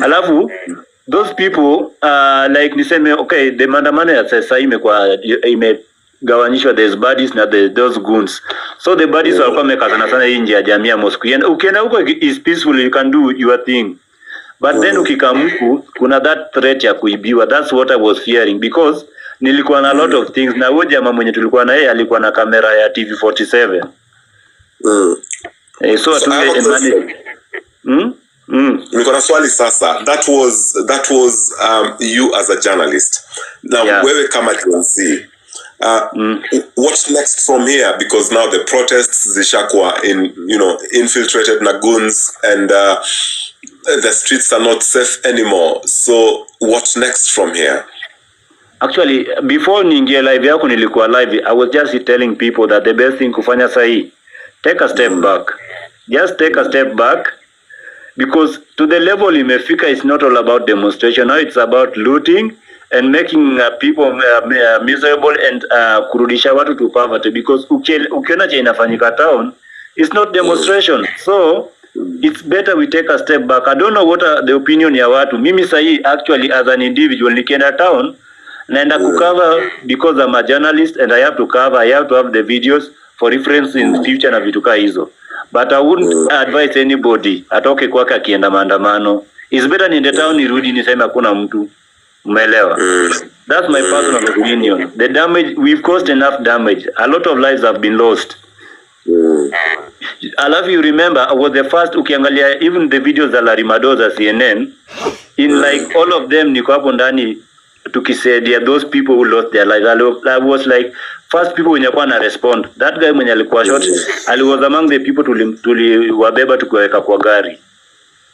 Alafu those people like niseme okay, the maandamano ya sasa imekuwa imegawanyishwa, there's baddies na those goons. So the baddies walikuwa wamekazana sana hii nje ya jamii ya Mosque. Ukienda huko is peaceful, you can do your thing. But then ukikamuku kuna that threat ya kuibiwa. That's what I was fearing because nilikuwa na lot of things, na huyo jamaa mwenye tulikuwa na yeye alikuwa na kamera ya TV47. So niko na swali sasa. That was you as a journalist. Now wewe kama journalist, what next from here? Because now the protests zishakuwa infiltrated na goons, and the streets are not safe anymore. So what next from here? Actually, before niingie live yako nilikuwa live, I was just telling people that the best thing kufanya sahi, take a step back. Just take a step back, because to the level imefika, it's not all about demonstration. Now it's about looting and making people miserable and kurudisha watu to poverty, because ukiona cha inafanyika town, it's not demonstration. So it's better we take a step back. I don't know what are the opinion ya watu. Mimi sahi actually as an individual nikienda town naenda kucover because I'm a journalist and I have to cover, I have to have the videos for reference in future na vitu kaa hizo. But I wouldn't advise anybody atoke kwake akienda maandamano. It's better niende town nirudi niseme hakuna mtu. Umeelewa? That's my personal opinion. The damage, we've caused enough damage. A lot of lives have been lost. I love you. Remember, I was the first ukiangalia even the videos za Larry Madoza CNN, in like all of them niko hapo ndani tukisaidia those people who lost their lives. I was like first people wenye kwa na respond. That guy mwenye alikuwa shot, I was among the people tuliwabeba tukiweka kwa gari.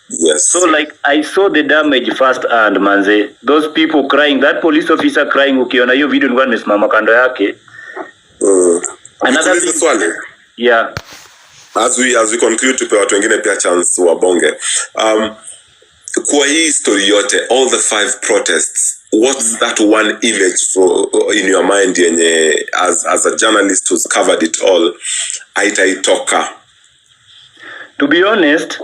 Yes. So like I saw the damage first and manze, those people crying, that police officer crying, ukiona hiyo video nilikuwa nimesimama kando yake. Another thing, yeah. As we conclude, tupe watu wengine pia chance wabonge. Kwa hii story yote, all the 5 protests, what's that one image in your mind yenye as a journalist who's covered it all aitaitoka? To be honest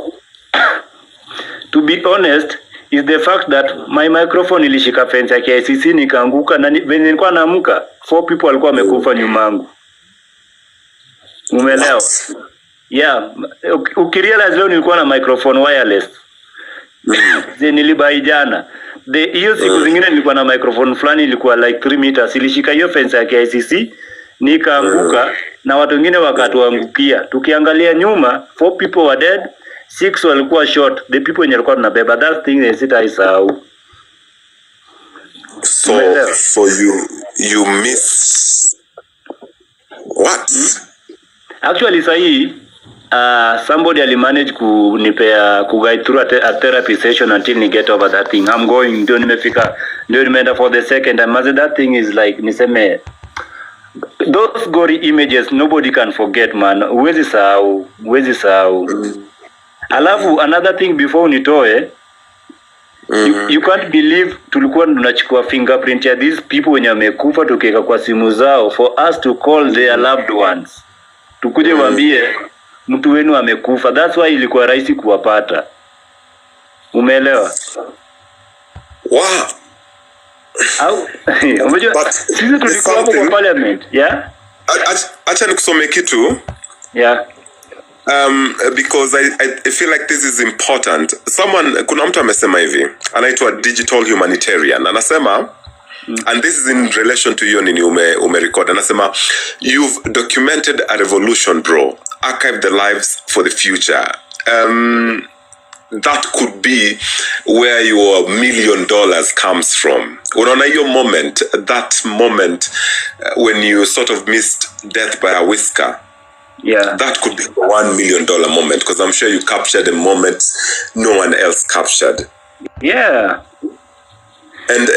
is the fact that my microphone ilishika fence ya KICC nikaanguka, na venye nilikuwa naamka 4 people walikuwa wamekufa nyuma yangu. Umeelewa? Yeah, ukirealize leo nilikuwa na microphone wireless. Nilibai jana. Hiyo siku zingine nilikuwa na microphone fulani ilikuwa like 3 meters, ilishika hiyo fence ya KICC nikaanguka, na watu wengine wakatuangukia. Tukiangalia nyuma 4 people were dead, 6 walikuwa shot. The people wenye walikuwa tunabeba, that thing is sitaisahau. So you miss what? Actually sahi somebody ali manage kunipea guide through a therapy session until ni get over that thing. I'm going, ndio nimefika, ndio nimeenda for the second time. As that thing is like niseme, those gory images nobody can forget man. Huwezi sahau. Alafu another thing before unitoe, you can't believe tulikuwa tunachukua fingerprint ya these people wenye wamekufa tukiweka kwa simu zao for us to call their loved ones. Tukuje waambie mtu wenu amekufa. That's why ilikuwa rahisi kuwapata. Umeelewa? Wow. Au unajua sisi tulikuwa hapo kwa parliament, yeah? Acha nikusome kitu. Yeah. Because I feel like this is important. Kuna mtu amesema hivi, anaitwa Digital Humanitarian, anasema and this is in relation to you nini ume record, anasema you've documented a revolution bro, archive the lives for the future. That could be where your $1 million comes from. Unaona hiyo moment, that moment when you sort of missed death by a whisker. Yeah, that could be a $1 million moment, because I'm sure you captured a moment no one else captured. Yeah. And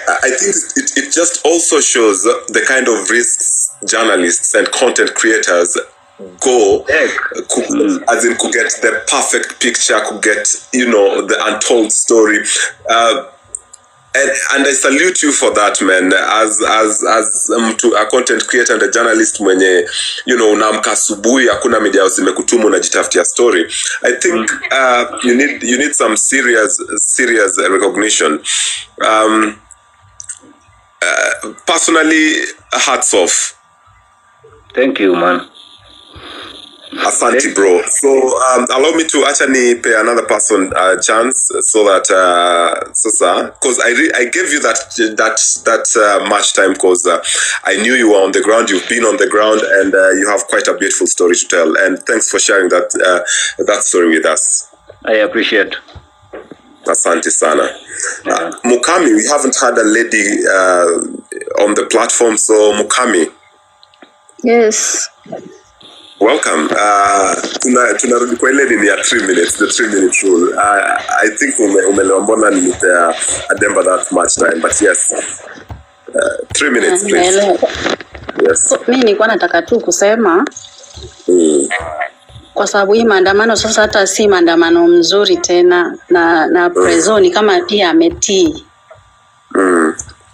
I think it just also shows the kind of risks journalists and content creators go, as in could get the perfect picture, could get, the untold story. And I salute you for that, man. As a content creator and a journalist mwenye, you know, unaamka asubuhi hakuna media zimekutuma unajitafutia story. I think you need some serious recognition. Personally, hats off. Thank you, man. Asante, bro. So allow me to actually pay another person a chance so that because I gave you that much time because I knew you were on the ground. You've been on the ground and you have quite a beautiful story to tell. And thanks for sharing that story with us. I appreciate. Asante sana. Mukami, we haven't had a lady on the platform, so Mukami. Yes. Welcome. Tunarudi kwa ile ni ya 3 minutes, the 3-minute rule. I think umelewa nilipea Ademba that much time, but yes. 3 minutes, please. Yes. So, mimi nilikuwa nataka tu kusema kwa sababu hii maandamano sasa hata si maandamano mzuri tena na Prezoni kama pia ametii.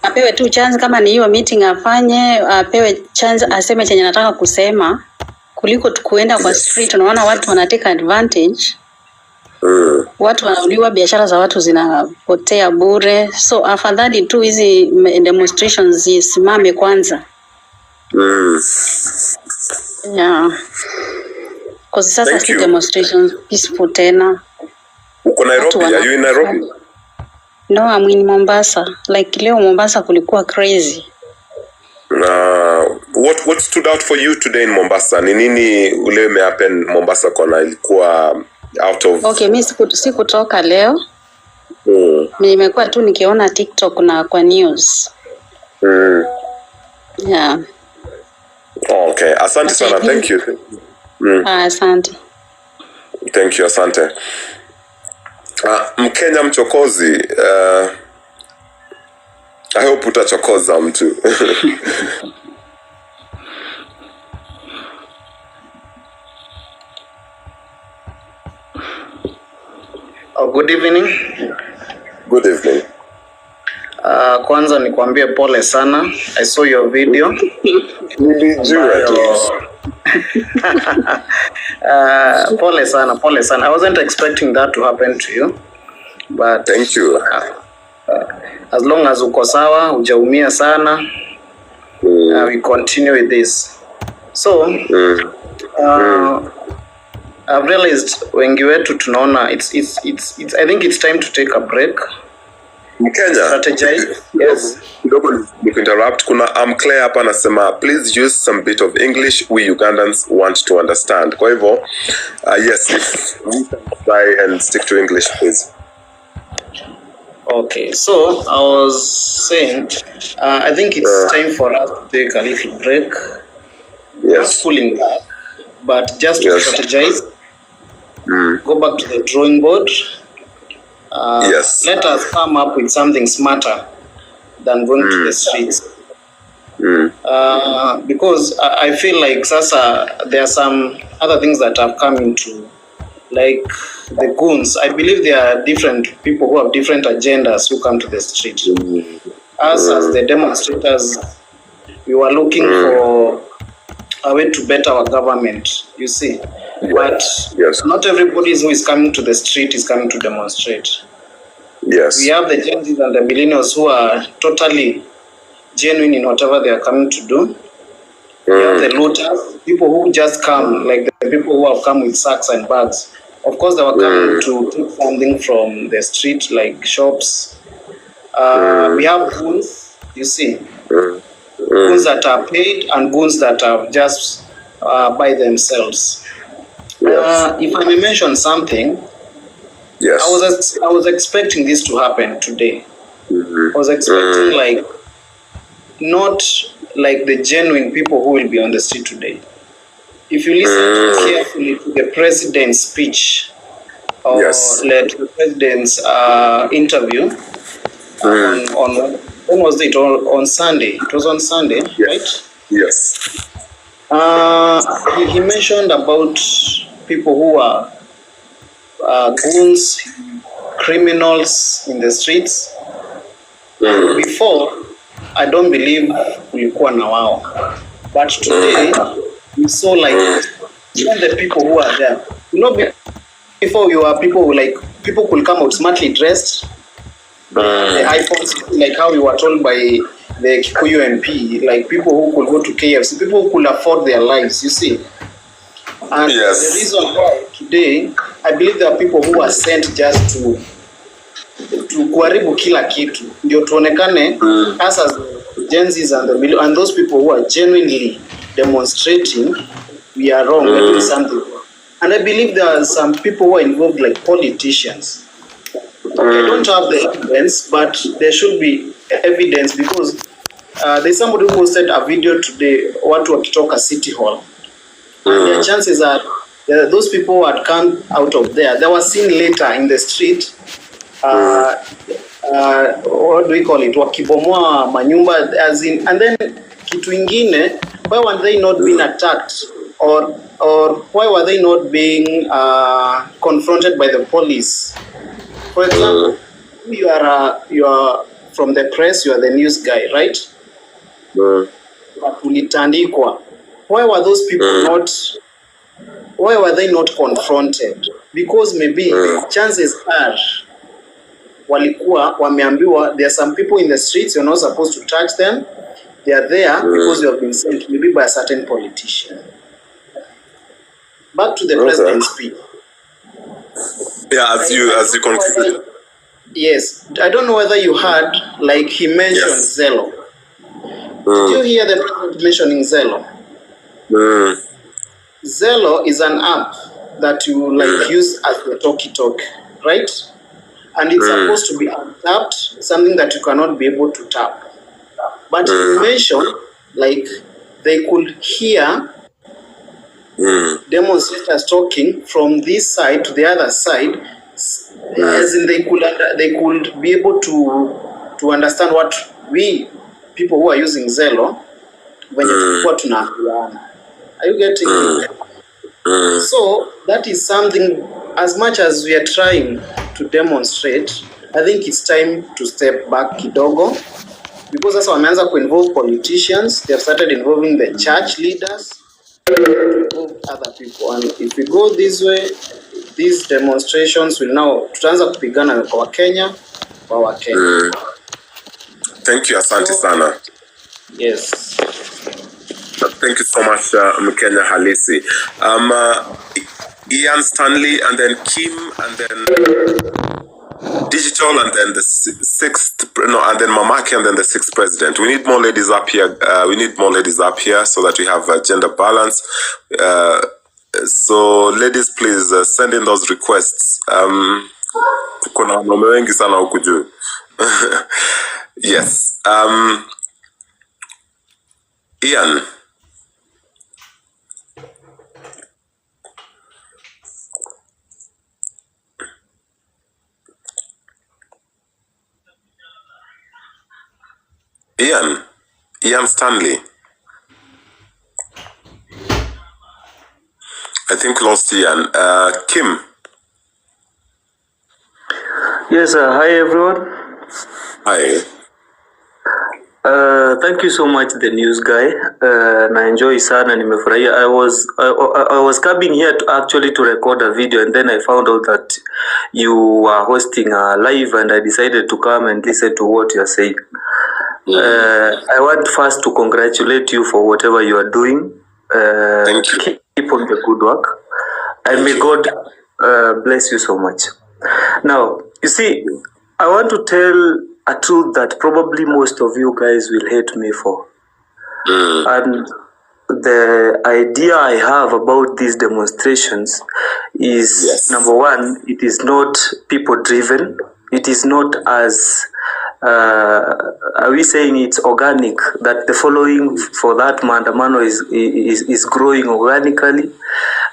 Apewe tu chance kama ni hiyo meeting afanye, apewe chance aseme chenye nataka kusema kuliko kuenda kwa street. Unaona watu wanateka advantage. Watu wanauliwa, biashara za watu zinapotea bure. So afadhali tu hizi demonstrations zisimame kwanza. Yeah. Kwa sasa si demonstrations peaceful tena. Uko Nairobi? Are you in Nairobi? No, I'm in Mombasa. Like leo Mombasa kulikuwa crazy. What stood out for you today in Mombasa? Ni nini ule happen Mombasa kona ilikuwa out of... Okay, mimi sikutoka leo. Nimekuwa tu nikiona TikTok na kwa news. Yeah. Okay, asante sana. Thank you. Asante. Thank you, asante. Mkenya mchokozi, I hope utachokoza mtu. Good evening. Good evening. Kwanza nikwambie pole sana. I saw your video. Pole sana. I wasn't expecting that to happen to you. But thank you. As long as uko sawa, hujaumia sana, we continue with this. So, I've realized wengi wetu tunaona it's I think it's time to take a break. Mkenya, strategize. Yes. Interrupt. I'm clear hapa nasema please use some bit of English we Ugandans want to understand. Kwa hivyo, yes, if we can try and stick to English, please. Okay, so I was saying, I think it's time for us to take a little break. Yes. Not pulling back, but just to strategize. Go back to the drawing board. Yes. Let us come up with something smarter than going to the streets. Because I feel like sasa there are some other things that have come into, like the goons. I believe there are different people who have different agendas who come to the street. Us as the demonstrators, we were looking for a way to better our government, you see. But not everybody who is coming to the street is coming to demonstrate. Yes. We have the Gen Zs and the millennials who are totally genuine in whatever they are coming to do. We have the looters, people who just come, like the people who have come with sacks and bags. Of course, they were coming to take something from the street, like shops. We have goons, you see. Goons that are paid and goons that are just by themselves. If I may mention something, yes. I was expecting this to happen today. I was expecting like not like the genuine people who will be on the street today. If you listen carefully to the president's speech or the president's interview on when was it? On Sunday. It was on Sunday, right? Yes. He mentioned about people who are goons, criminals in the streets. And before, I don't believe kulikuwa na wao. But today, we saw like even the people who are there. You know, before you are people who like people could come out smartly dressed. The iPhones, like how we were told by the Kikuyu MP, like people who could go to KFC, people who could afford their lives, you see. And the reason why today, I believe there are people who are sent just to kuharibu kila kitu. Ndio tuonekane us as Gen Zs and those people who are genuinely demonstrating, we are wrong, we're doing something. And I believe there are some people who are involved, like politicians. I don't have the evidence, but there should be evidence because there's somebody who posted a video today, watu wakitoka City Hall. And their chances are those people who had come out of there, they were seen later in the street. What do we call it? Wakibomoa manyumba, as in, and then kitu ingine, why were they not being attacked, or why were they not being confronted by the police? For example, you are from the press, you are the news guy, right? Ulitandikwa. Why were those people not? Why were they not confronted? Because maybe chances are walikuwa wameambiwa there are some people in the streets, you're not supposed to touch them. They are there because you have been sent maybe by a certain politician. Back to the president's speech. Yeah, as you concluded. Yes, I don't know whether you heard, like he mentioned Zello. Did you hear the president mentioning Zello? Zello is an app that you like use as the talkie-talk, right? And it's supposed to be untapped, something that you cannot be able to tap. But he mentioned, like, they could hear demonstrators talking from this side to the other side, as in they could be able to understand what we people who are using Zello when it's tunaambiana. Are you getting it? So that is something, as much as we are trying to demonstrate, I think it's time to step back kidogo, because as wameanza involve politicians, they have started involving the church leaders, involve other people, and if we go this way, these demonstrations will now tutaanza kupigana kwa Kenya, kwa Wakenya. Thank you, asante sana. Yes. Thank you so much, Mkenya Halisi. Ian Stanley, and then Kim, and then Digital, and then the and then Mamaki, and then the 6th president. We need more ladies up here. So that we have gender balance. So ladies, please send in those requests. Kuna wanaume wengi sana huku juu. Yes. Ian. Ian Stanley. I think we lost Ian. Kim. Yes, hi everyone. Hi. Thank you so much, the news guy. Na enjoy sana, nimefurahia. I was coming here to record a video, and then I found out that you were hosting a live, and I decided to come and listen to what you are saying. I want first to congratulate you for whatever you are doing. Thank you. Keep on the good work, and may God bless you so much. Now, you see, I want to tell a truth that probably most of you guys will hate me for. And the idea I have about these demonstrations is, number one, it is not people driven. It is not as are we saying it's organic, that the following for that maandamano is growing organically?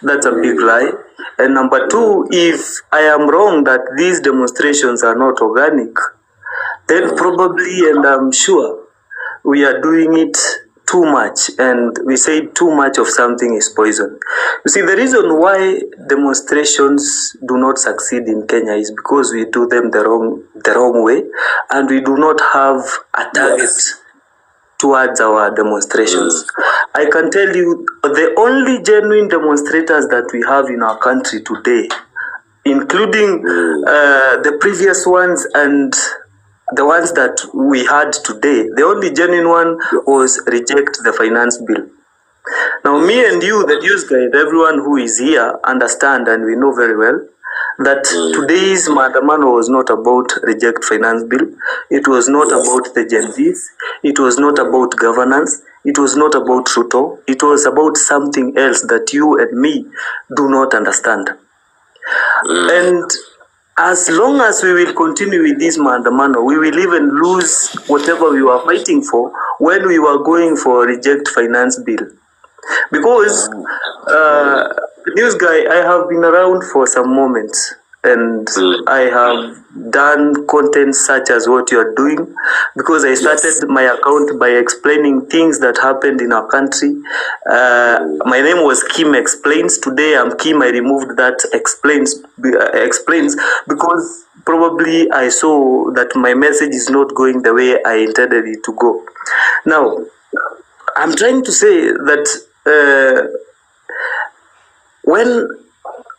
That's a big lie. And number two, if I am wrong that these demonstrations are not organic, then probably, and I'm sure, we are doing it too much, and we say too much of something is poison. You see, the reason why demonstrations do not succeed in Kenya is because we do them the wrong way, and we do not have a target towards our demonstrations. I can tell you the only genuine demonstrators that we have in our country today, including the previous ones and the ones that we had today, the only genuine one was reject the finance bill. Now, me and you, the news guide, everyone who is here understand, and we know very well that today's maandamano was not about reject finance bill. It was not about the Gen Zs. It was not about governance. It was not about Ruto. It was about something else that you and me do not understand. And as long as we will continue with this maandamano, we will even lose whatever we were fighting for when we were going for a reject finance bill. Because, news guy, I have been around for some moments, and I have done content such as what you are doing, because I started my account by explaining things that happened in our country. My name was Kim Explains. Today I'm Kim. I removed that explains because probably I saw that my message is not going the way I intended it to go. Now, I'm trying to say that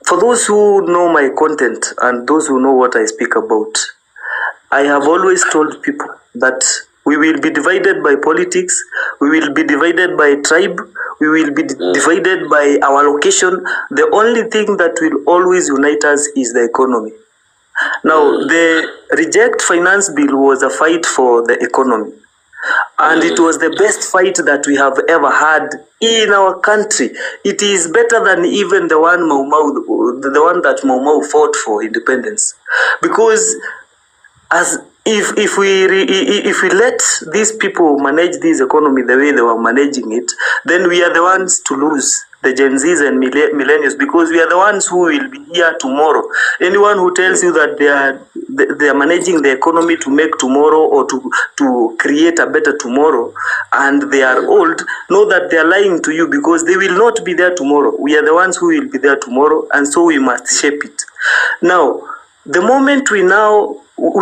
for those who know my content and those who know what I speak about, I have always told people that we will be divided by politics, we will be divided by tribe, we will be divided by our location. The only thing that will always unite us is the economy. Now, the reject finance bill was a fight for the economy. And it was the best fight that we have ever had in our country. It is better than even the one that Mau Mau fought for independence. Because if we let these people manage this economy the way they were managing it, then we are the ones to lose, the Gen Zs and millennials, because we are the ones who will be here tomorrow. Anyone who tells you that they are managing the economy to make tomorrow or to create a better tomorrow, and they are old, know that they are lying to you, because they will not be there tomorrow. We are the ones who will be there tomorrow, and so we must shape it. Now, the moment we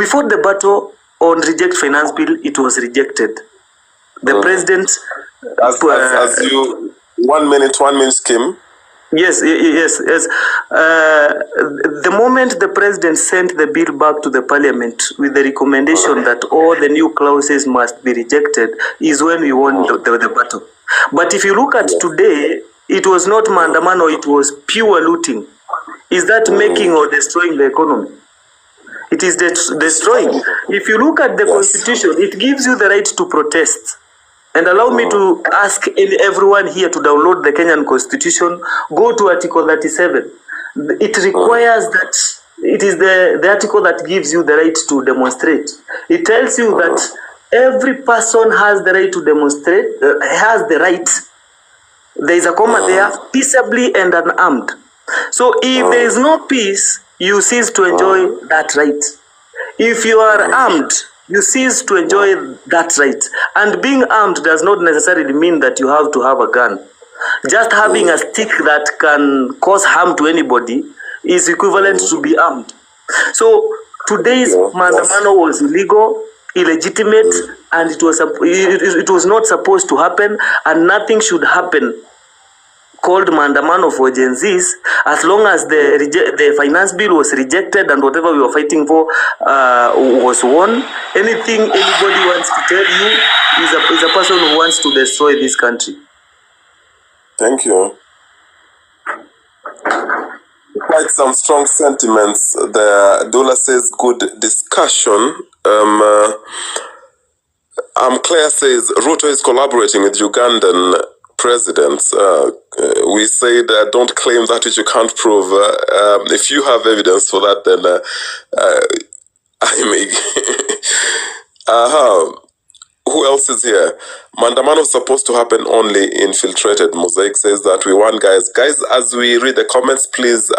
fought the battle on reject finance bill, it was rejected. The president... As you... 1 minute, Kim. Yes. The moment the president sent the bill back to the parliament with the recommendation that all the new clauses must be rejected is when we won the battle. But if you look at today, it was not maandamano, it was pure looting. Is that making or destroying the economy? It is destroying. If you look at the constitution, it gives you the right to protest. And allow me to ask everyone here to download the Kenyan Constitution. Go to Article 37. It requires that it is the article that gives you the right to demonstrate. It tells you that every person has the right to demonstrate, has the right. There is a comma there, peaceably and unarmed. So if there is no peace, you cease to enjoy that right. If you are armed, you cease to enjoy that right. And being armed does not necessarily mean that you have to have a gun. Just having a stick that can cause harm to anybody is equivalent to be armed. So today's maandamano was illegal, illegitimate, and it was not supposed to happen, and nothing should happen called maandamano for Gen Zs, as long as the finance bill was rejected and whatever we were fighting for was won. Anything anybody wants to tell you is a person who wants to destroy this country. Thank you. Quite some strong sentiments there. Dula says good discussion. Claire says Ruto is collaborating with Ugandan presidents. We said don't claim that which you can't prove. If you have evidence for that, then I may. Who else is here? Maandamano is supposed to happen only infiltrated. Mosaic says that we want guys. Guys, as we read the comments, please,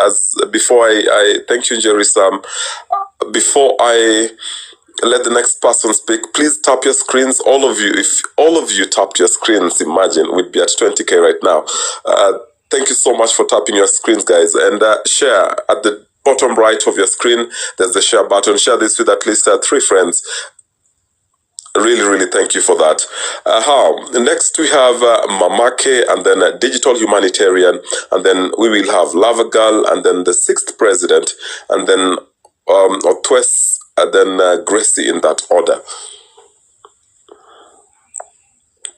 before I thank you, Jerry Sam. Before I let the next person speak. Please tap your screens, all of you. If all of you tapped your screens, imagine we'd be at 20K right now. Thank you so much for tapping your screens, guys. And share at the bottom right of your screen. There's the share button. Share this with at least 3 friends. Really thank you for that. Next we have Mamake, and then Digital Humanitarian, and then we will have Lava Girl, and then the 6th president, and then Otwes, and then Gracie, in that order.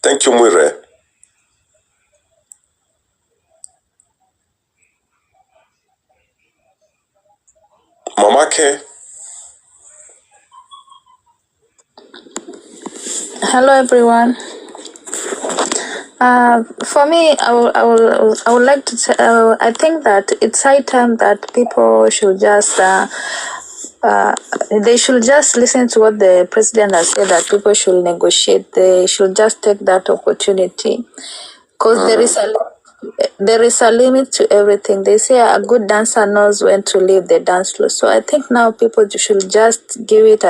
Thank you, Mwire. Mamake. Hello, everyone. For me, I would like to tell, I think that it's high time that people should just they should just listen to what the president has said, that people should negotiate. They should just take that opportunity, because there is a limit to everything. They say a good dancer knows when to leave the dance floor. So I think now people should just give it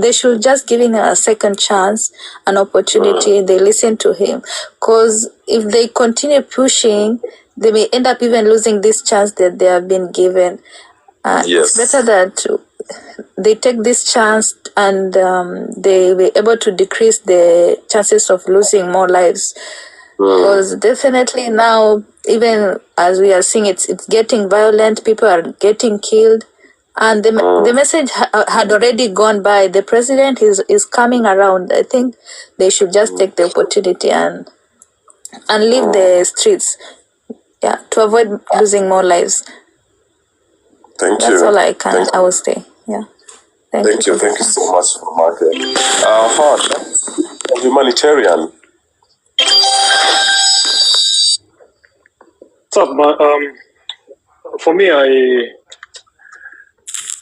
they should just give him a second chance, an opportunity. They listen to him, because if they continue pushing, they may end up even losing this chance that they have been given. It's better that they take this chance and they were able to decrease the chances of losing more lives. Because definitely now, even as we are seeing, it's getting violent. People are getting killed, and the message had already gone by. The president is coming around. I think they should just take the opportunity and leave the streets, to avoid losing more lives. That's all I can. I will say. Yeah. Thank you. Thank you so much, Margaret. Humanitarian. What's up, for me, I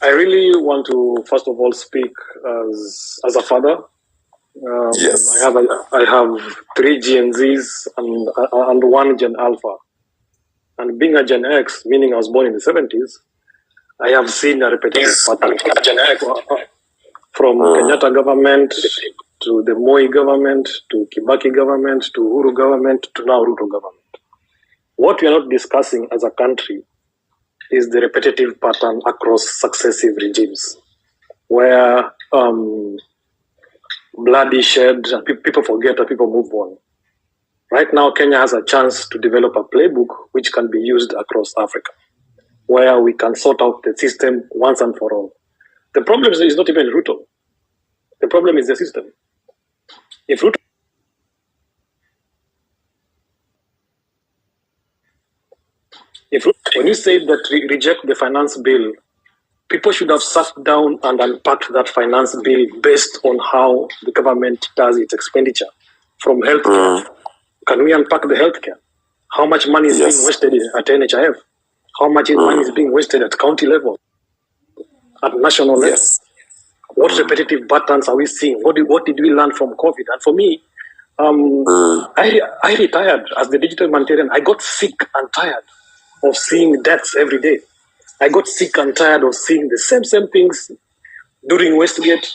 really want to first of all speak as a father. Yes. I have 3 Gen Zs and 1 Gen Alpha, and being a Gen X, meaning I was born in the 70s, I have seen a repetitive pattern from Kenyatta government to the Moi government to Kibaki government to Uhuru government to now Ruto government. What we are not discussing as a country is the repetitive pattern across successive regimes, where blood is shed, and people forget and people move on. Right now, Kenya has a chance to develop a playbook which can be used across Africa, where we can sort out the system once and for all. The problem is not even Ruto. The problem is the system. When you say that reject the finance bill, people should have sat down and unpacked that finance bill based on how the government does its expenditure. From healthcare, can we unpack the healthcare? How much money is being wasted at NHIF? How much money is being wasted at county level, at national level? What repetitive patterns are we seeing? What did we learn from COVID? And for me, I retired as the digital humanitarian. I got sick and tired of seeing deaths every day. I got sick and tired of seeing the same things during Westgate,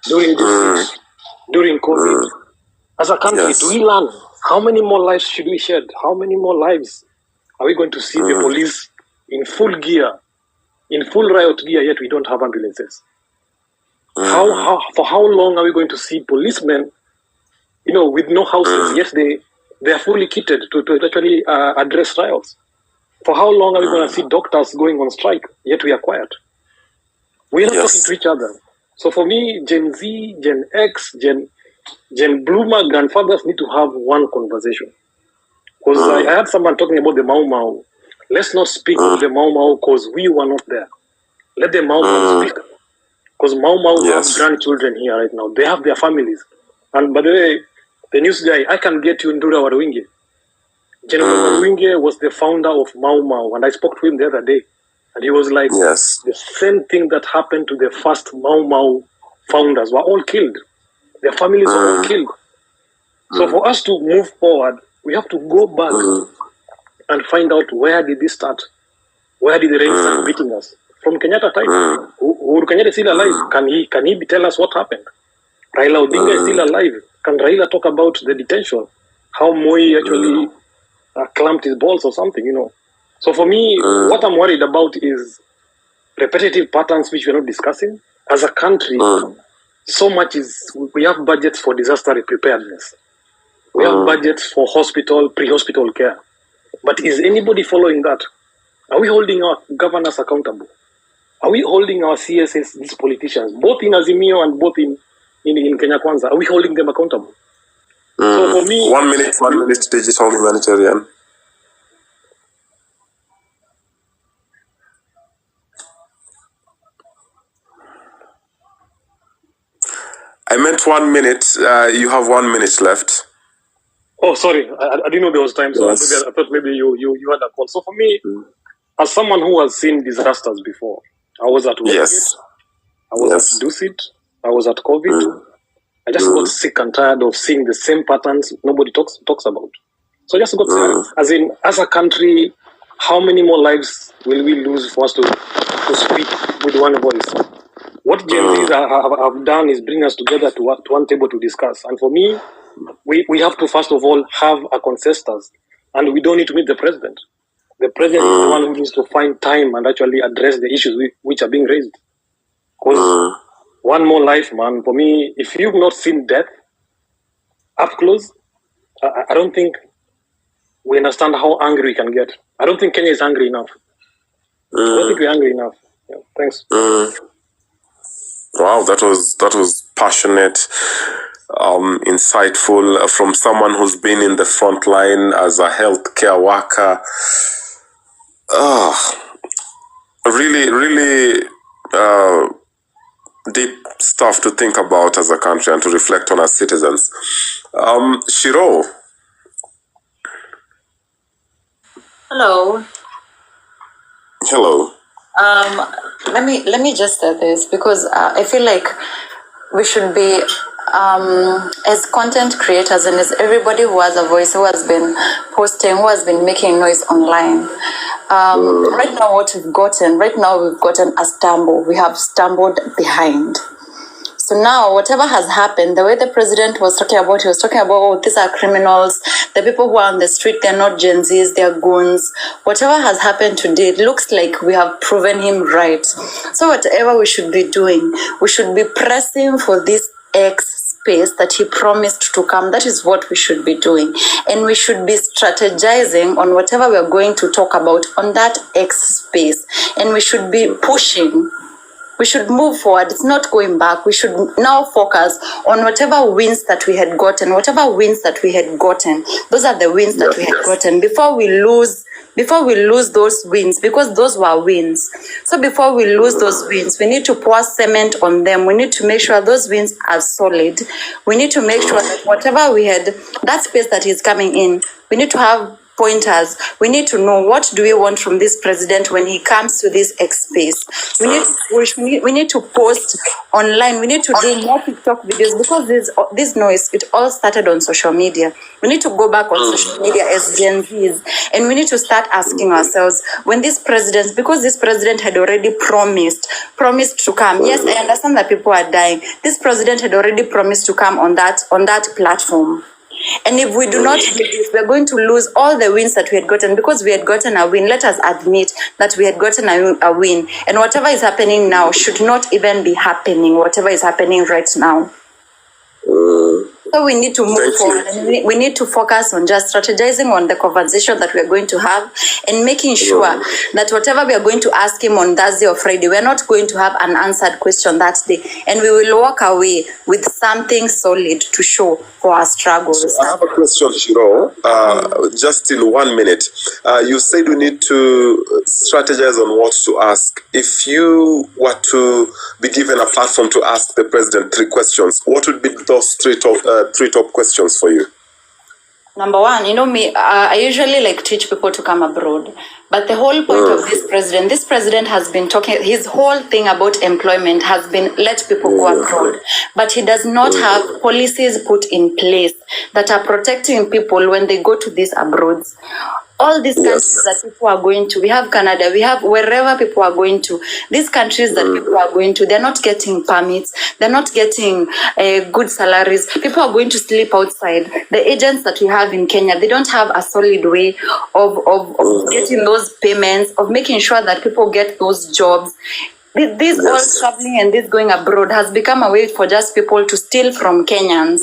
during during COVID. As a country, do we learn? How many more lives should we shed? How many more lives are we going to see the police in full gear, in full riot gear, yet we don't have ambulances? For how long are we going to see policemen, with no houses, yet they are fully kitted to actually address riots? For how long are we going to see doctors going on strike, yet we are quiet? We are not talking to each other. So for me, Gen Z, Gen X, Gen Bloomer grandfathers need to have one conversation. Because I heard someone talking about the Mau Mau. Let's not speak of the Mau Mau because we were not there. Let the Mau Mau speak. Because Mau Mau have grandchildren here right now. They have their families. And by the way, the news guy, I can get you Ndura Warwinge. General Warwinge was the founder of Mau Mau, and I spoke to him the other day. And he was like, the same thing that happened to the first Mau Mau founders were all killed. Their families were all killed. So for us to move forward, we have to go back and find out, where did this start? Where did the rain start beating us? from Kenyatta time. Uhuru Kenyatta is still alive. Can he tell us what happened? Raila Odinga is still alive. Can Raila talk about the detention? How Moi actually clamped his balls or something, you know? So for me, what I'm worried about is repetitive patterns which we're not discussing. As a country, so much is, we have budgets for disaster preparedness. We have budgets for hospital, pre-hospital care. But is anybody following that? Are we holding our governors accountable? Are we holding our CSS, these politicians, both in Azimio and both in Kenya Kwanza, are we holding them accountable? So for me... 1 minute, digital humanitarian. I meant 1 minute. You have 1 minute left. Oh, sorry. I didn't know there was time, so yes. I thought maybe you had a call. So for me, as someone who has seen disasters before, I was at Westgate, yes. I was at Dusit, I was at COVID. I just got sick and tired of seeing the same patterns nobody talks about. So I just got tired. As in, as a country, how many more lives will we lose for us to speak with one voice? What Gen Zs have done is bring us together to one table to discuss. And for me, we have to first of all have a consensus, and we don't need to meet the president. The president is the one who needs to find time and actually address the issues which are being raised. Because one more life, man, for me, if you've not seen death up close, I don't think we understand how angry we can get. I don't think Kenya is angry enough. I don't think we're angry enough. Yeah, thanks. Wow, that was passionate, insightful, from someone who's been in the front line as a healthcare worker. Really deep stuff to think about as a country and to reflect on as citizens. Shiro. Hello. Hello. Let me just say this, because I feel like we should be, as content creators and as everybody who has a voice, who has been posting, who has been making noise online. Right now we've gotten a stumble. We have stumbled behind. So now, whatever has happened, the way the president was talking about, he was talking about, oh, these are criminals, the people who are on the street, they're not Gen Zs, they're goons. Whatever has happened today, it looks like we have proven him right. So whatever we should be doing, we should be pressing for this X space that he promised to come. That is what we should be doing. And we should be strategizing on whatever we're going to talk about on that X space. And we should be pushing. We should move forward. It's not going back. We should now focus on whatever wins that we had gotten. Those are the wins that we had gotten before we lose those wins, because those were wins. So before we lose those wins, we need to pour cement on them. We need to make sure those wins are solid. We need to make sure that whatever we had, that space that is coming in, we need to have pointers. We need to know, what do we want from this president when he comes to this X space. We need to push, we need to post online, we need to do more TikTok videos, because this noise, it all started on social media. We need to go back on social media as Gen Zs, and we need to start asking ourselves, when this president, because this president had already promised to come. Yes, I understand that people are dying. This president had already promised to come on that platform. And if we do not do this, we're going to lose all the wins that we had gotten, because we had gotten a win. Let us admit that we had gotten a win. And whatever is happening now should not even be happening, whatever is happening right now. So we need to move forward, and we need to focus on just strategizing on the conversation that we are going to have, and making sure that whatever we are going to ask him on Thursday or Friday, we are not going to have an answered question that day, and we will walk away with something solid to show for our struggles. So I have a question, Shiro. Just in 1 minute, you said we need to strategize on what to ask. If you were to be given a platform to ask the president 3 questions, what would be those 3 top questions for you? Number one, me, I usually teach people to come abroad. But the whole point of this president has been talking, his whole thing about employment has been let people go abroad. But he does not have policies put in place that are protecting people when they go to these abroads. All these countries that people are going to, we have Canada, we have wherever people are going to, these countries that people are going to, they're not getting permits, they're not getting good salaries. People are going to sleep outside. The agents that we have in Kenya, they don't have a solid way of getting those payments, of making sure that people get those jobs. This all traveling and this going abroad has become a way for just people to steal from Kenyans.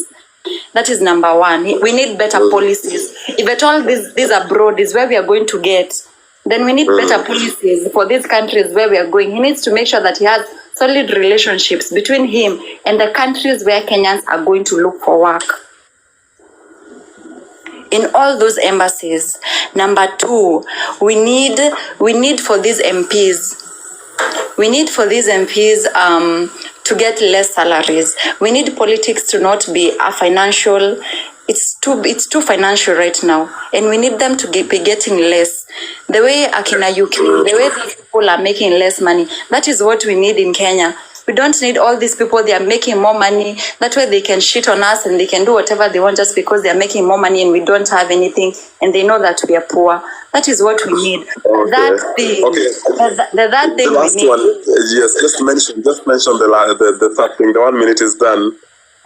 That is number one. We need better policies. If at all this abroad is where we are going to get, then we need better policies for these countries where we are going. He needs to make sure that he has solid relationships between him and the countries where Kenyans are going to look for work. In all those embassies. Number two, we need for these MPs. We need for these MPs to get less salaries. We need politics to not be a financial. It's too financial right now, and we need them to be getting less. The way Akina UK, the way these people are making less money, that is what we need in Kenya. We don't need all these people. They are making more money. That way they can shit on us and they can do whatever they want just because they are making more money and we don't have anything and they know that we are poor. That is what we need. Okay. That thing. That thing the last we need. one, yes, just mention the third thing. The 1 minute is done.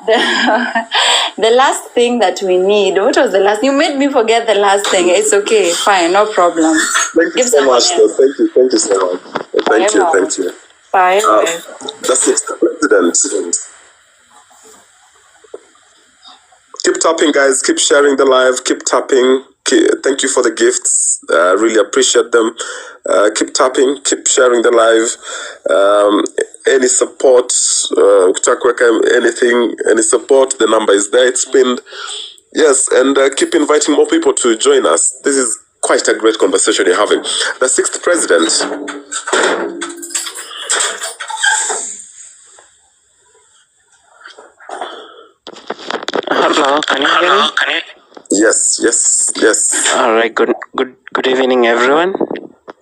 The last thing that we need. What was the last? You made me forget the last thing. It's okay. Fine. No problem. Thank you so much. Thank you so much. Thank you. Bye. The sixth president. Keep tapping, guys. Keep sharing the live. Keep tapping. Thank you for the gifts. Really appreciate them. Keep tapping. Keep sharing the live. Any support, anything, any support, the number is there. It's pinned. Yes, and keep inviting more people to join us. This is quite a great conversation you're having. The sixth president. Hello, can you hear me? Yes. All right. Good evening, everyone.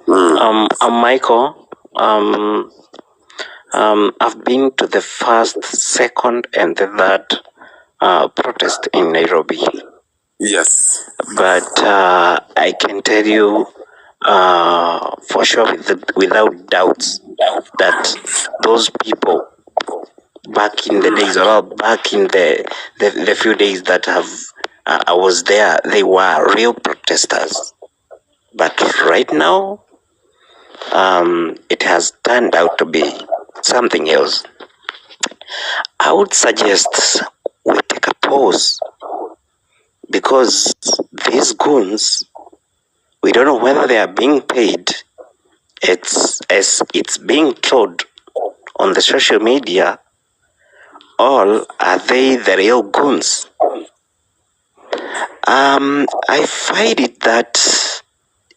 I'm Michael. I've been to the first, second, and the third protest in Nairobi. Yes. But I can tell you for sure, without doubts, that those people back in the days, or back in the few days that I was there, they were real protesters. But right now, it has turned out to be something else. I would suggest we take a pause, because these goons, we don't know whether they are being paid. It's being told on the social media, or are they the real goons? I find it that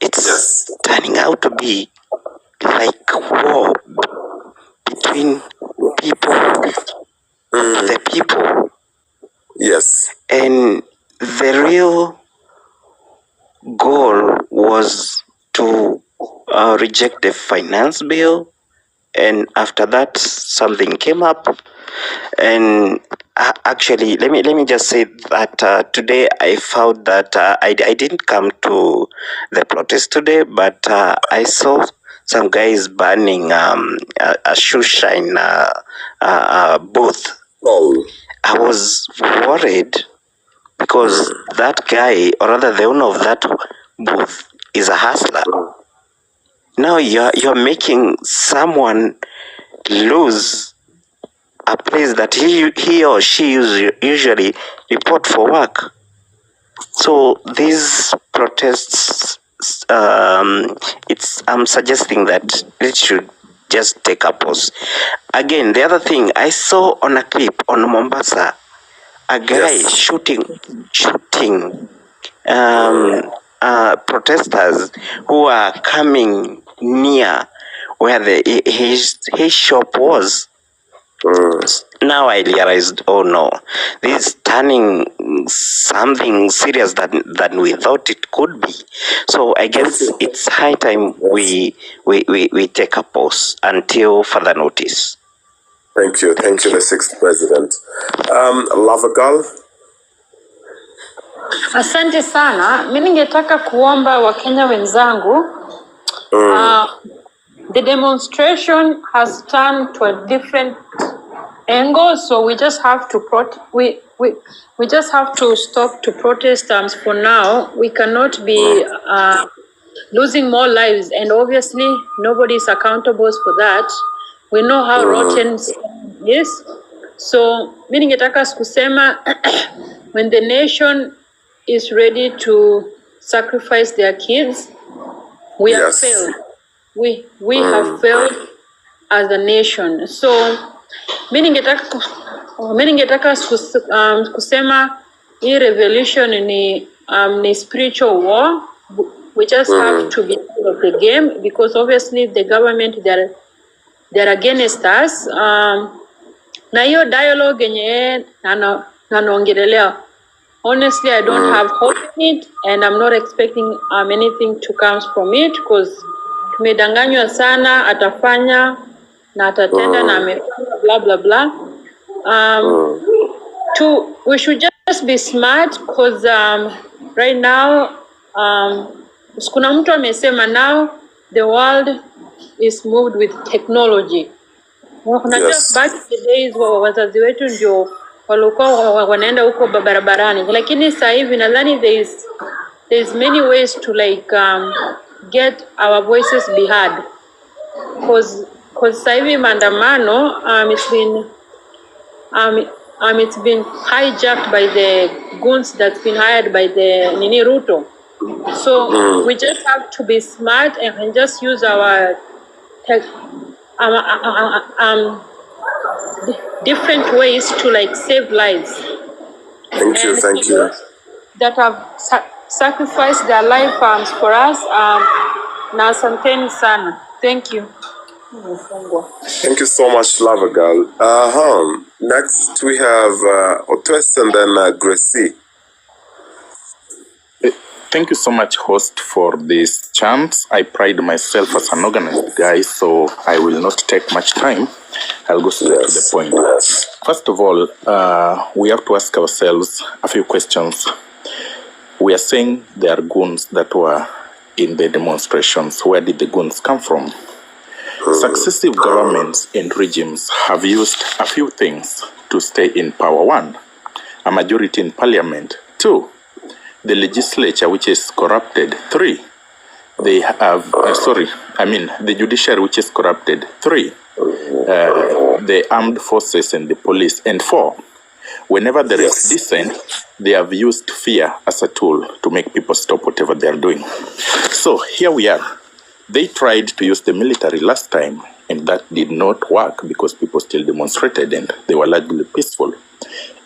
it's turning out to be like war between the people. Yes. And the real goal was to reject the finance bill, and after that something came up. And actually, let me just say that today I found that I didn't come to the protest today, but I saw some guys burning a shoe shine booth. Oh. I was worried because that guy, or rather the owner of that booth, is a hustler. Now you're making someone lose a place that he or she usually report for work. So these protests, I'm suggesting that it should just take a pause. Again, the other thing I saw on a clip on Mombasa, a guy shooting protesters who are coming near where his shop was. Now I realized, oh no, this is turning something serious than we thought it could be. So I guess it's high time we take a pause until further notice. Thank you, the sixth president. Lava girl. Asante sana. Mimi ningetaka kuomba Wakenya wenzangu, the demonstration has turned to a different angle, so we just have to we just have to stop to protest for now. We cannot be losing more lives, and obviously nobody is accountable for that. We know how rotten is. So mimi ningetaka kusema when the nation is ready to sacrifice their kids, we have failed. We have failed as a nation. So mimi ningetaka kusema hii revolution ni spiritual war. We just have to be out of the game, because obviously the government they're against us. Na hiyo dialogue yenye naongelelea, honestly I don't have hope in it, and I'm not expecting anything to come from it, because tumedanganywa sana, atafanya na atatenda na amefanya blah blah blah. We should just be smart, because right now kuna mtu amesema now the world is moved with technology. Back in the days wazazi wetu ndio walikuwa wanaenda huko barabarani, lakini sasa hivi nadhani there's many ways to get our voices be heard, because sasa hivi maandamano it's been hijacked by the goons that's been hired by the Ruto. So we just have to be smart and just use our different ways to save lives. Thank you. That have sacrificed their life for us. Na asanteni sana. Thank you. Thank you so much, Lover Girl. Next we have Otwes and then Gracie. Thank you so much, host, for this chance. I pride myself as an organized guy, so I will not take much time. I'll go straight to the point. First of all, we have to ask ourselves a few questions. We are saying there are goons that were in the demonstrations. Where did the goons come from? Successive governments and regimes have used a few things to stay in power. 1, a majority in parliament. 2, the legislature, which is corrupted. 3, they have, the judiciary, which is corrupted. 3, the armed forces and the police. And 4, whenever there is dissent, they have used fear as a tool to make people stop whatever they are doing. So here we are. They tried to use the military last time, and that did not work because people still demonstrated and they were largely peaceful.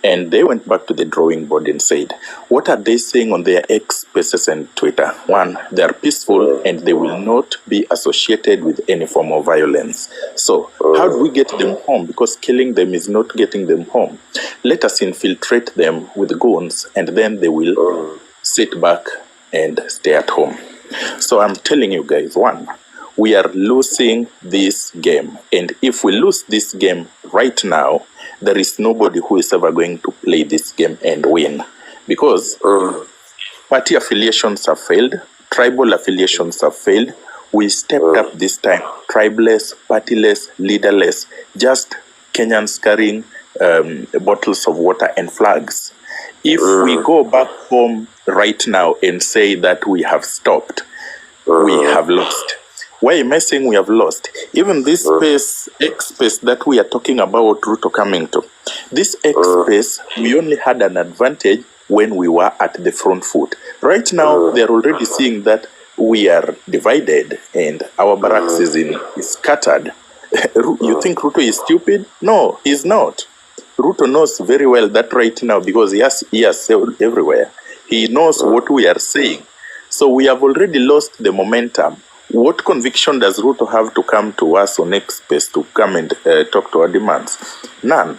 And they went back to the drawing board and said, what are they saying on their X Spaces and Twitter? 1, they are peaceful and they will not be associated with any form of violence. So how do we get them home? Because killing them is not getting them home. Let us infiltrate them with guns, and then they will sit back and stay at home. So I'm telling you guys, 1, we are losing this game. And if we lose this game right now, there is nobody who is ever going to play this game and win. Because party affiliations have failed, tribal affiliations have failed. We stepped up this time, tribeless, partyless, leaderless, just Kenyans carrying bottles of water and flags. If we go back home right now and say that we have stopped, we have lost. Why am I saying we have lost? Even this space, X space that we are talking about Ruto coming to, this X space, we only had an advantage when we were at the front foot. Right now, they are already seeing that we are divided and our barracks is scattered. You think Ruto is stupid? No, he's not. Ruto knows very well that right now, because he has everywhere. He knows what we are saying. So we have already lost the momentum. What conviction does Ruto have to come to us on X Space to come and talk to our demands? None.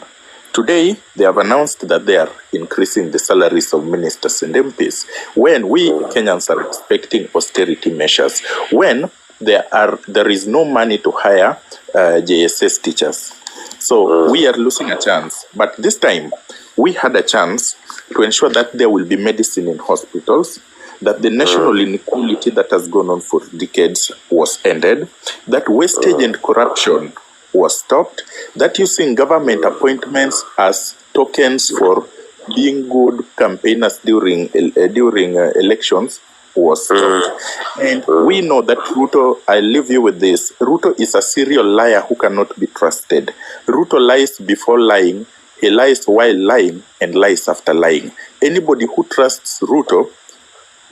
Today, they have announced that they are increasing the salaries of ministers and MPs, when we Kenyans are expecting austerity measures, when there is no money to hire JSS teachers. So we are losing a chance. But this time, we had a chance to ensure that there will be medicine in hospitals, that the national inequality that has gone on for decades was ended, that wastage and corruption was stopped, that using government appointments as tokens for being good campaigners during elections was stopped. And we know that Ruto, I leave you with this, Ruto is a serial liar who cannot be trusted. Ruto lies before lying, he lies while lying, and lies after lying. Anybody who trusts Ruto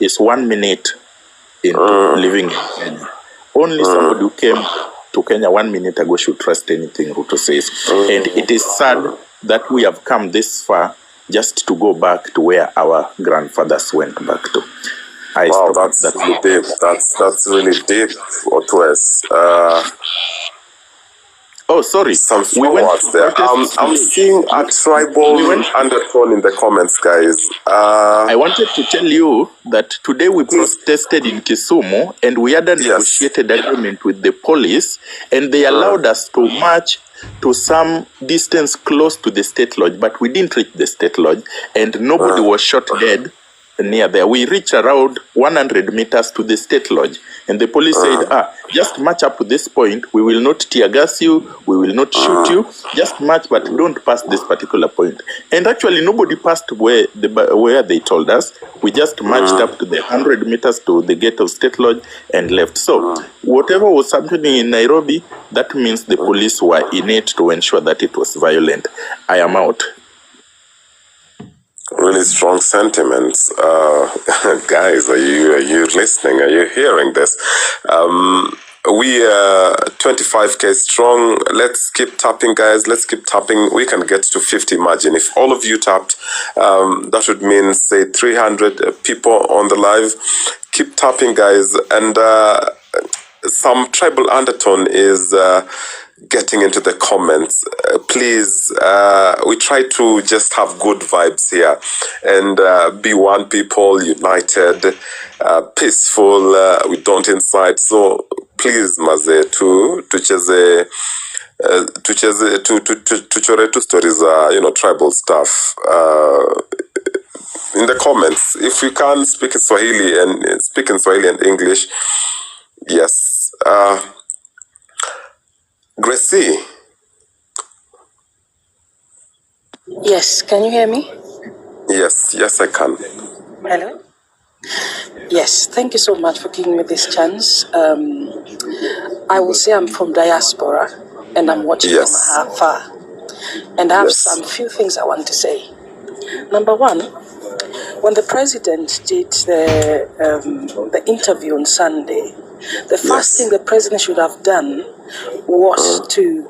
is 1 minute into living in Kenya. Only somebody who came to Kenya 1 minute ago should trust anything Ruto says. And it is sad that we have come this far just to go back to where our grandfathers went back to. Wow, that's really deep. That's really deep, Otwes. Oh, sorry. Some forwards there. I'm seeing a tribal undertone in the comments, guys. I wanted to tell you that today we protested in Kisumu and we had a negotiated agreement with the police, and they allowed us to march to some distance close to the state lodge, but we didn't reach the state lodge, and nobody was shot dead near there. We reached around 100 meters to the state lodge, and the police said, just march up to this point. We will not tear gas you, we will not shoot you, just march, but don't pass this particular point. And actually nobody passed where they told us. We just marched up to the 100 meters to the gate of state lodge and left. So whatever was happening in Nairobi, that means the police were in it to ensure that it was violent. I am out. Really strong sentiments. Guys, are you listening? Are you hearing this? We are 25k strong. Let's keep tapping, guys. Let's keep tapping. We can get to 50. Imagine if all of you tapped, that would mean, say, 300 people on the live. Keep tapping, guys. And some tribal undertone is getting into the comments. Please, we try to just have good vibes here and be one people, united, peaceful. We don't incite. So please, maze, tucheze tuchore tu stories, tribal stuff. In the comments, if you can speak in Swahili and English, yes. Gracie. Yes, can you hear me? Yes, I can. Hello? Yes, thank you so much for giving me this chance. I will say I'm from diaspora and I'm watching from afar. And I have some few things I want to say. Number one, when the president did the interview on Sunday, the first thing the president should have done was to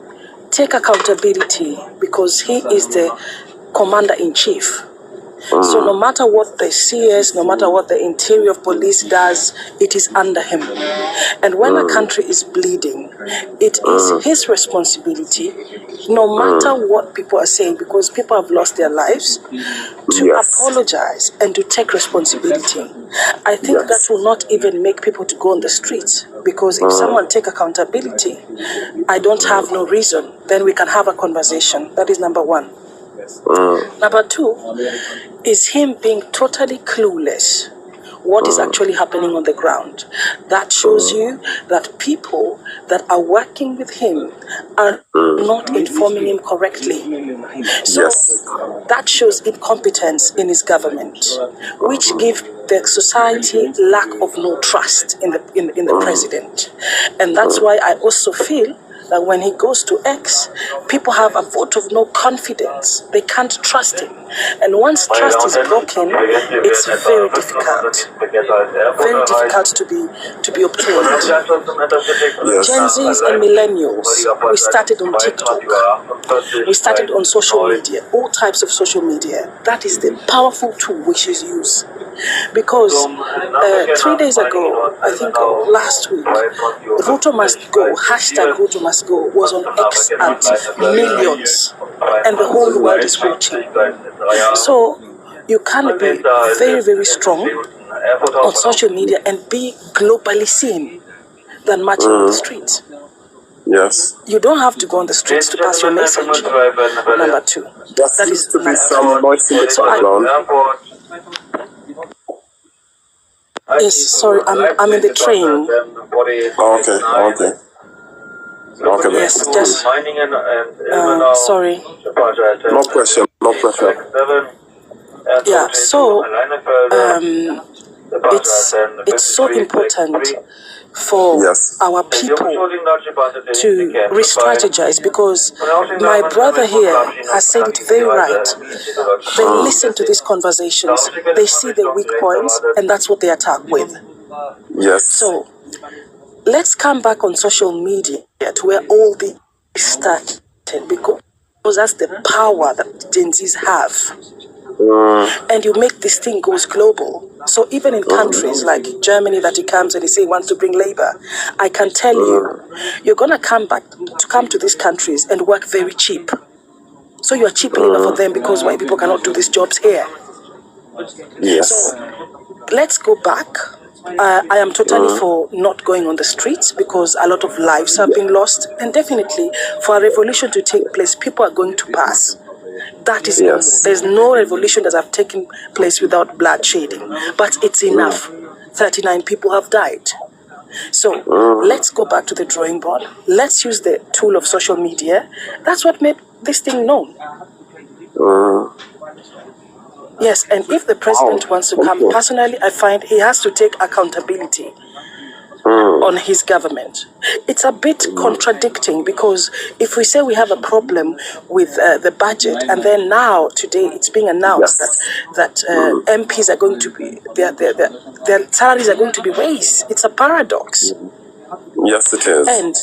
take accountability, because he is the commander-in-chief. So no matter what the CS, no matter what the interior police does, it is under him. And when a country is bleeding, it is his responsibility, no matter what people are saying, because people have lost their lives, to apologize and to take responsibility. I think that will not even make people to go on the streets, because if someone take accountability, I don't have no reason, then we can have a conversation. That is number one. Number two is him being totally clueless what is actually happening on the ground. That shows you that people that are working with him are not informing him correctly. So that shows incompetence in his government, which gives the society lack of no trust in the president. And that's why I also feel that when he goes to X, people have a vote of no confidence. They can't trust him. And once trust is broken, it's very difficult to be obtained. Gen Zs and millennials, we started on TikTok. We started on social media, all types of social media. That is the powerful tool we should use. Because 3 days ago, I think last week, Ruto must go, hashtag Ruto must go, was on X at millions, and the whole world is watching. So you can be very, very strong on social media and be globally seen than marching on the streets. Yes. You don't have to go on the streets to pass your message. Number two. There seems to be some noise in the background. Yes, sorry, I'm in the train. Okay. Okay. Yes, just sorry. No pressure. Yeah, so it's so important for our people to re-strategize, because my brother here has said it very right. They listen to these conversations, they see the weak points, and that's what they attack with. Yes. So let's come back on social media to where all this started, because that's the power that Gen Zs have. And you make this thing goes global. So even in countries like Germany, that he comes and he say he wants to bring labor, I can tell you, you're gonna come to these countries and work very cheap. So you are cheap labor for them, because white people cannot do these jobs here. Yes. So let's go back. I am totally for not going on the streets, because a lot of lives have been lost, and definitely for a revolution to take place, people are going to pass. That is normal. There's no revolution that have taken place without bloodshedding, but it's enough. 39 people have died. So let's go back to the drawing board. Let's use the tool of social media. That's what made this thing known. Yes, and if the president wants to come, personally, I find he has to take accountability on his government. It's a bit contradicting, because if we say we have a problem with the budget, and then now today it's being announced that MPs are going to be their salaries are going to be raised. It's a paradox. Yes, it is. And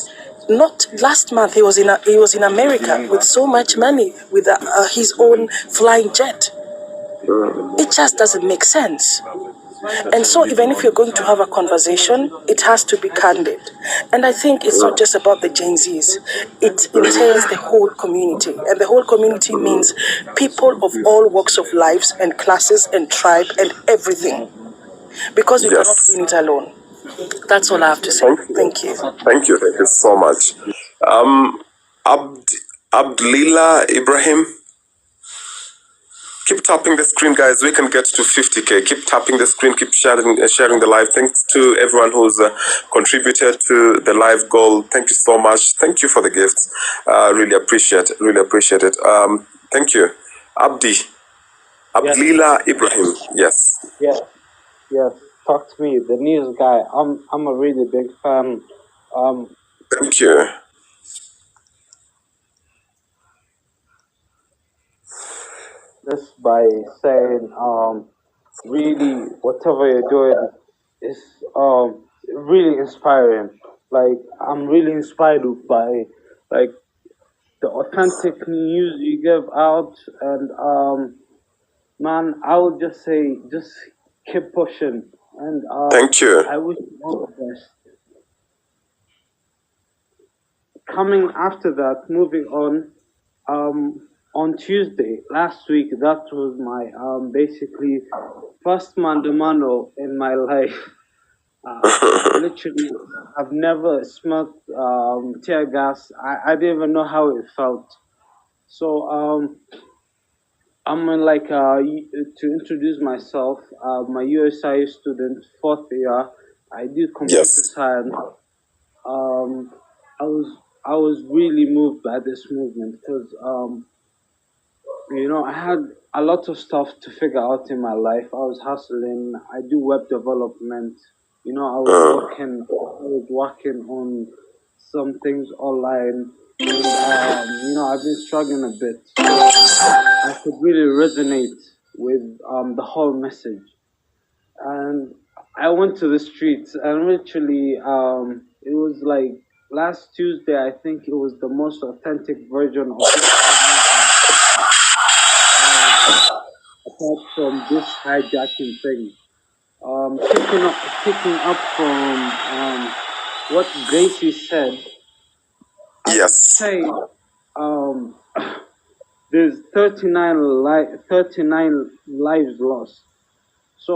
not last month he was in America with so much money, with his own flying jet. It just doesn't make sense. And so even if you're going to have a conversation, it has to be candid. And I think it's not just about the Gen Zs. It entails the whole community. And the whole community means people of all walks of lives and classes and tribe and everything. Because we cannot win it alone. That's all I have to say. Thank you. Thank you so much. Abdulila Ibrahim. Keep tapping the screen, guys. We can get to 50K. Keep tapping the screen. Keep sharing the live. Thanks to everyone who's contributed to the live goal. Thank you so much. Thank you for the gifts. Really appreciate it. Thank you. Abdulila Ibrahim. Yes. Yes. Talk to me, the news guy. I'm a really big fan. Thank you. This by saying, really, whatever you're doing is really inspiring. Like, I'm really inspired by like the authentic news you give out, and man, I would just say, just keep pushing. And thank you. I wish you all the best. Coming after that, moving on Tuesday last week, that was my basically first maandamano in my life. Literally, I've never smelled tear gas. I didn't even know how it felt. So I'm like to introduce myself. My USI student, 4th year. I did computer science. I was really moved by this movement, because I had a lot of stuff to figure out in my life. I was hustling. I do web development. I was working on some things online, and I've been struggling a bit. I could really resonate with the whole message, and I went to the streets, and literally it was like last Tuesday. I think it was the most authentic version of this apart from this hijacking thing. Picking up from what Gracie said. Yes. Say, there's 39 lives lost. So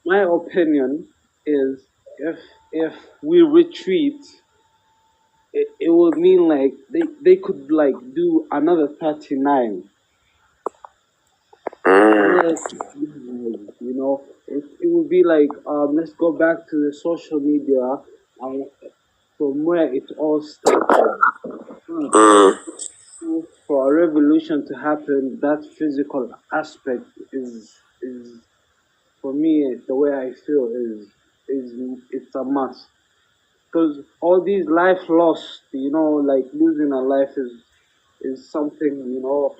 my opinion is if we retreat, it would mean like they could like do another 39. Another 39, you know, it would be like let's go back to the social media and from where it all started. For a revolution to happen, that physical aspect is for me the way I feel is it's a must. Because all these life lost, you know, like losing a life is something, you know,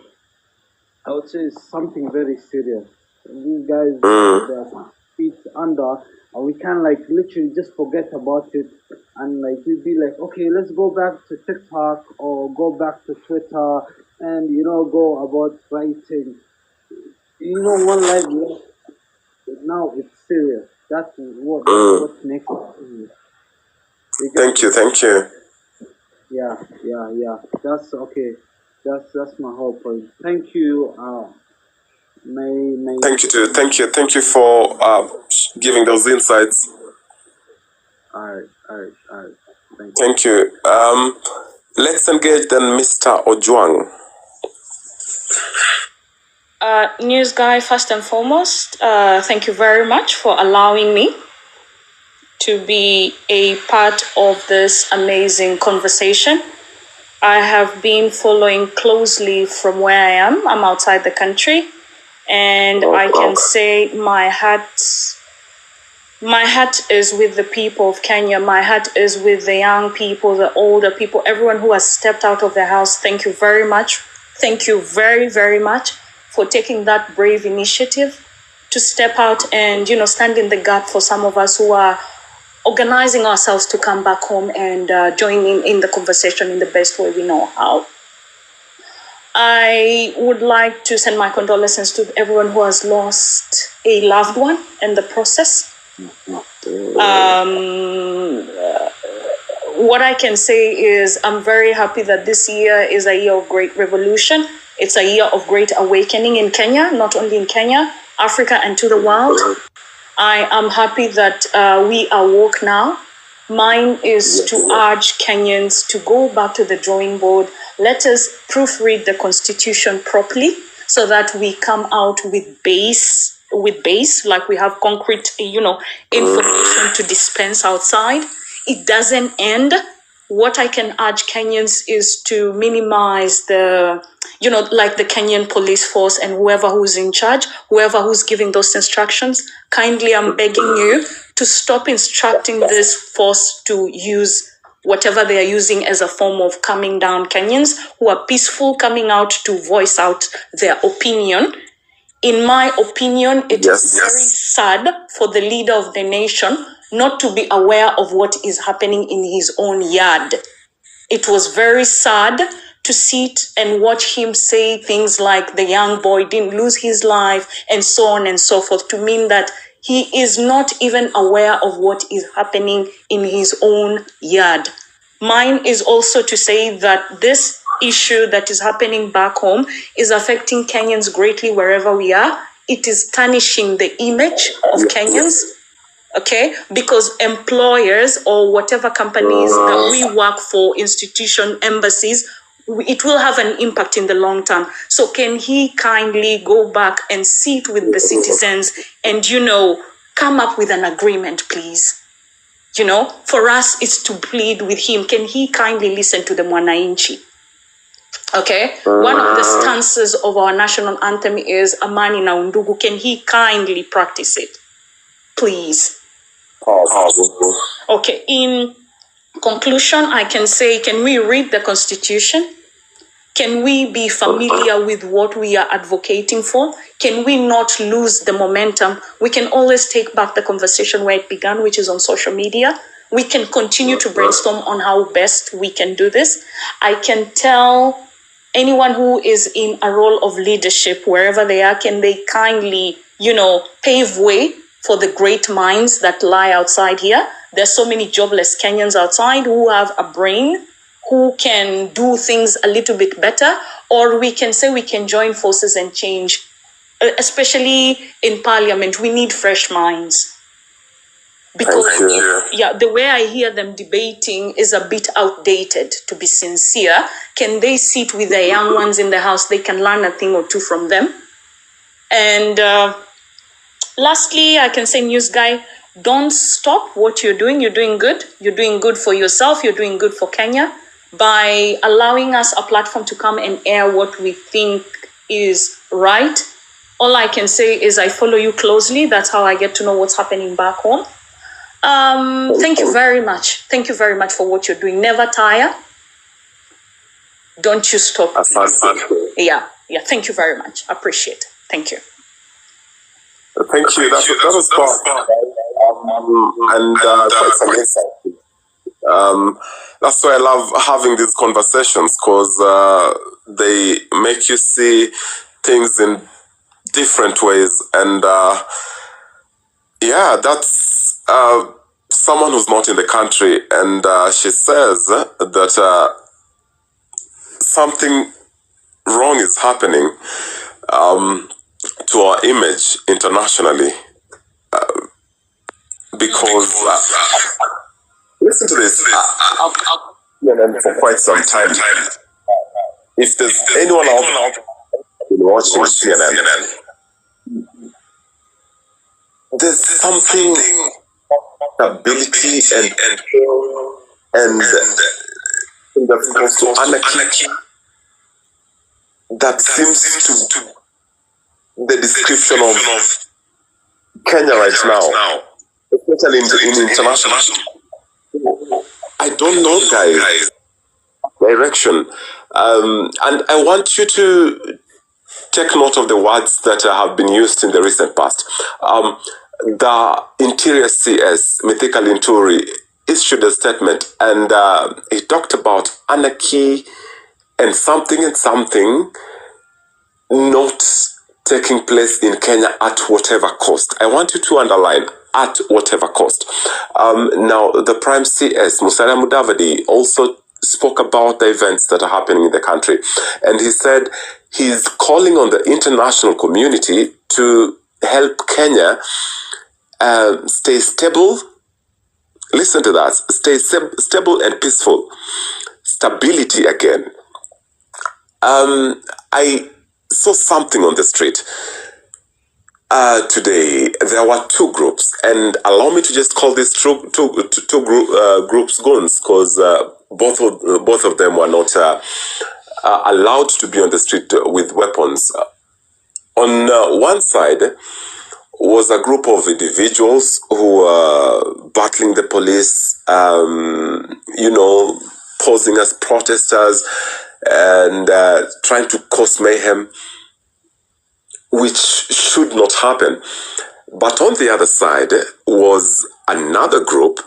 I would say it's something very serious. And these guys have their feet under, and we can like literally just forget about it, and like we'd be like, okay, let's go back to TikTok or go back to Twitter, and you know, go about writing. You know, one life lost. But now it's serious. That's what makes it serious. Thank you. Yeah. That's okay. That's my whole point. Thank you. Thank you for giving those insights. All right. Thank you. Let's engage then Mr. Ojwang. News guy, first and foremost, thank you very much for allowing me to be a part of this amazing conversation. I have been following closely from where I am. I'm outside the country, and I can say my heart is with the people of Kenya. My heart is with the young people, the older people, everyone who has stepped out of their house. Thank you very much. Thank you very, very much for taking that brave initiative to step out and, you know, stand in the gap for some of us who are organizing ourselves to come back home and join in the conversation in the best way we know how. I would like to send my condolences to everyone who has lost a loved one in the process. What I can say is I'm very happy that this year is a year of great revolution. It's a year of great awakening in Kenya, not only in Kenya, Africa, and to the world. I am happy that we are woke now. Mine is to urge Kenyans to go back to the drawing board. Let us proofread the constitution properly so that we come out with base, like we have concrete, you know, information to dispense outside. It doesn't end. What I can urge Kenyans is to minimize the, you know, like the Kenyan police force and whoever who's in charge, whoever who's giving those instructions. Kindly, I'm begging you to stop instructing this force to use whatever they are using as a form of calming down Kenyans who are peaceful, coming out to voice out their opinion. In my opinion, it is very sad for the leader of the nation not to be aware of what is happening in his own yard. It was very sad to sit and watch him say things like the young boy didn't lose his life and so on and so forth, to mean that he is not even aware of what is happening in his own yard. Mine is also to say that this issue that is happening back home is affecting Kenyans greatly wherever we are. It is tarnishing the image of Kenyans, okay? Because employers or whatever companies that we work for, institution, embassies, it will have an impact in the long term. So can he kindly go back and sit with the citizens and, you know, come up with an agreement, please? You know, for us, it's to plead with him. Can he kindly listen to the Mwananchi? Okay, one of the stances of our national anthem is Amani na Undugu. Can he kindly practice it? Please. Okay, in conclusion, I can say, can we read the Constitution? Can we be familiar with what we are advocating for? Can we not lose the momentum? We can always take back the conversation where it began, which is on social media. We can continue to brainstorm on how best we can do this. I can tell anyone who is in a role of leadership, wherever they are, can they kindly, you know, pave way for the great minds that lie outside here? There's so many jobless Kenyans outside who have a brain, who can do things a little bit better, or we can say we can join forces and change, especially in parliament. We need fresh minds. Because yeah, the way I hear them debating is a bit outdated, to be sincere. Can they sit with the young ones in the house? They can learn a thing or two from them. And lastly, I can say, news guy, don't stop what you're doing. You're doing good. You're doing good for yourself. You're doing good for Kenya by allowing us a platform to come and air what we think is right. All I can say is I follow you closely. That's how I get to know what's happening back home. Thank you very much. Thank you very much for what you're doing. Never tire. Don't you stop. Yeah. Thank you very much. Appreciate it. Thank you. Thank you. That was fun. And quite some insight. That's why I love having these conversations, because they make you see things in different ways. And that's someone who's not in the country, and she says that something wrong is happening to our image internationally, because listen to this. I've been for quite some time. If there's anyone out there been watching CNN, there's something ability and that's close to anarchy that seems to the description of Kenya right now, especially in international. I don't know, guys, direction. And I want you to take note of the words that have been used in the recent past. The Interior CS, Mithika Linturi, issued a statement, and he talked about anarchy and something not taking place in Kenya at whatever cost. I want you to underline at whatever cost. Now, the Prime CS, Musalia Mudavadi, also spoke about the events that are happening in the country. And he said he's calling on the international community to help Kenya stay stable. Listen to that. Stay stable and peaceful. Stability again. I saw something on the street today. There were two groups, and allow me to just call these two groups goons, because both of them were not allowed to be on the street with weapons. On one side was a group of individuals who were battling the police, posing as protesters and trying to cause mayhem, which should not happen. But on the other side was another group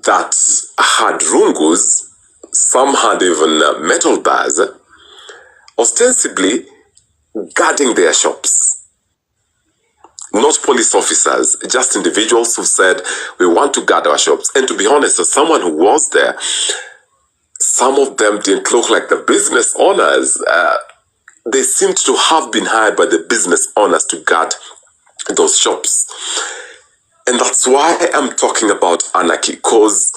that had rungus, some had even metal bars, ostensibly guarding their shops. Not police officers, just individuals who said, we want to guard our shops. And to be honest, as someone who was there, some of them didn't look like the business owners. They seemed to have been hired by the business owners to guard those shops. And that's why I'm talking about anarchy, because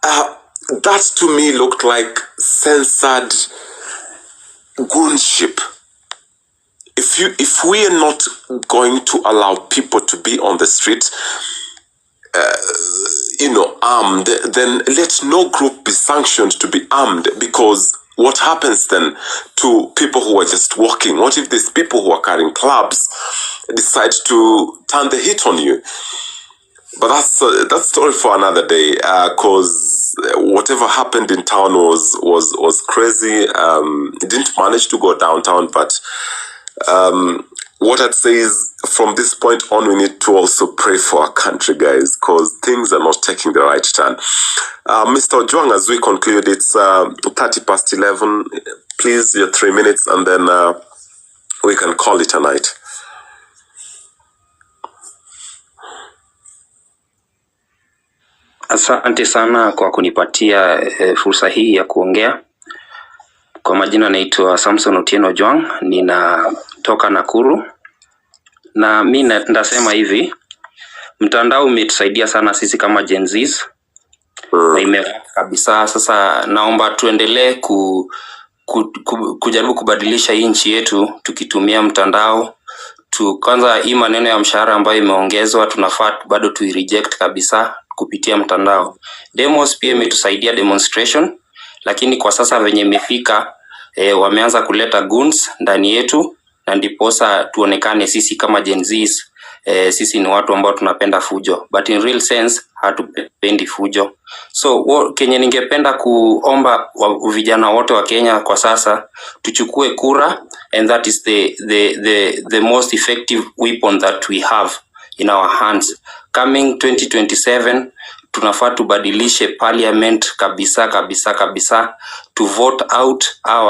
that to me looked like censored goonship. If we are not going to allow people to be on the street, armed, then let no group be sanctioned to be armed, because what happens then to people who are just walking? What if these people who are carrying clubs decide to turn the heat on you? But that's a story for another day, because whatever happened in town was crazy. It didn't manage to go downtown, but what I'd say is, from this point on, we need to also pray for our country, guys, because things are not taking the right turn. Mr. Ojwang, as we conclude, it's 11:30. Please, your 3 minutes, and then we can call it a night. Asante sana kwa kunipatia fursa hii ya kuongea. Kwa majina naitwa Samson Otieno Ojwang, ninatoka Nakuru. Na mimi ndasema hivi, mtandao umetusaidia sana sisi kama Gen Zs. Na imeweka kabisa. Sasa naomba tuendelee kujaribu kubadilisha hii nchi yetu tukitumia mtandao. Kwanza hii maneno ya mshahara ambayo imeongezwa tunafaa bado reject kabisa kupitia mtandao. Demos pia imetusaidia demonstration, lakini kwa sasa venye imefika wameanza kuleta goons ndani yetu, na ndiposa tuonekane sisi kama Gen Zs sisi ni watu ambao tunapenda fujo, but in real sense hatupendi fujo. So Kenya ningependa kuomba vijana wote wa Kenya kwa sasa tuchukue kura, and that is the most effective weapon that we have in our hands. Coming 2027 tunafaa tubadilishe parliament kabisa kabisa kabisa, to vote out our